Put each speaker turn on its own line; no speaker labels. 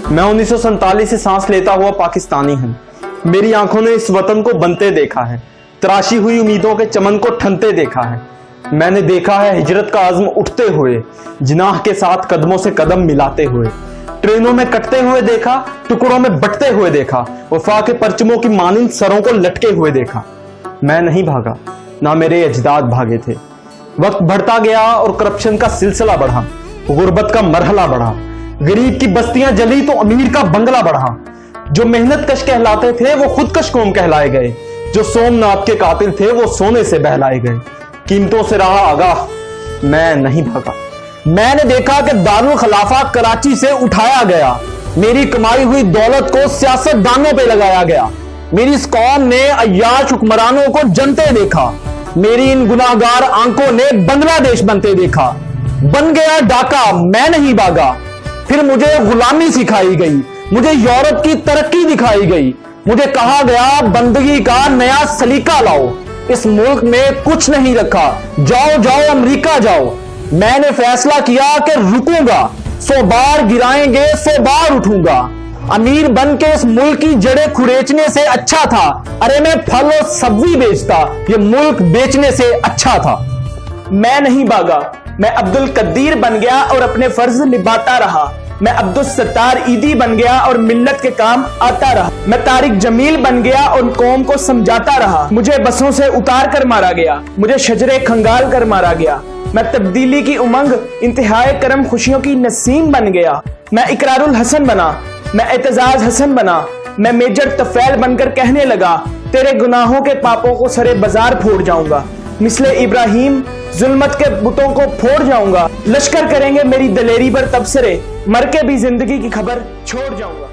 मैं 1947 से सांस लेता हुआ पाकिस्तानी हूँ। मेरी आंखों ने इस वतन को बनते देखा है, तराशी हुई उम्मीदों के चमन को ठनते देखा है। मैंने देखा है हिजरत का आज़्म उठते हुए, जिनाह के साथ कदमों से कदम मिलाते हुए। ट्रेनों में कटते हुए देखा, टुकड़ों में बटते हुए देखा, वफा के परचमों की मानिंद सरों को लटके हुए देखा। मैं नहीं भागा, ना मेरे अजदाद भागे थे। वक्त बढ़ता गया और करप्शन का सिलसिला बढ़ा, गुर्बत का मरहला बढ़ा। गरीब की बस्तियां जली तो अमीर का बंगला बढ़ा। जो मेहनत कश कहलाते थे वो खुदकश कौम कहलाए गए। जो सोमनाथ के कातिल थे वो सोने से बहलाए गए। कीमतों से रहा आगाह, मैं नहीं भागा। मैंने देखा कि दारुल खिलाफा कराची से उठाया गया। मेरी कमाई हुई दौलत को सियासतदानों पे लगाया गया। मेरी इस कौम ने अय्याश हुक्मरानों को जनते देखा। मेरी इन गुनाहगार आंखों ने बांग्लादेश बनते देखा। बन गया डाका, मैं नहीं भागा। फिर मुझे गुलामी सिखाई गई, मुझे यूरोप की तरक्की दिखाई गई। मुझे कहा गया बंदगी का नया सलीका लाओ। इस मुल्क में कुछ नहीं रखा, जाओ जाओ अमेरिका जाओ। मैंने फैसला किया कि रुकूंगा, 100 बार गिराएंगे 100 बार उठूंगा। अमीर बन के इस मुल्क की जड़ें खुरेचने से अच्छा था अरे मैं फल और सब्जी बेचता, ये मुल्क बेचने से अच्छा था।
मैं नहीं भागा, मैं अब्दुल कदीर बन गया और अपने फर्ज निभाता रहा। मैं अब्दुल सत्तार ईदी बन गया और मिल्लत के काम आता रहा। मैं तारिक जमील बन गया और कौम को समझाता रहा। मुझे बसों से उतार कर मारा गया, मुझे शजरे खंगाल कर मारा गया। मैं तब्दीली की उमंग, इंतहाई करम खुशियों की नसीम बन गया। मैं इकरारुल हसन बना, मैं एतजाज हसन बना। मैं मेजर तफैल बनकर कहने लगा, तेरे गुनाहों के पापों को सरे बाजार फोड़ जाऊंगा। मिसले इब्राहिम जुल्मत के बुतों को फोड़ जाऊंगा। लश्कर करेंगे मेरी दलेरी पर तबसरे, मर के भी जिंदगी की खबर छोड़ जाऊंगा।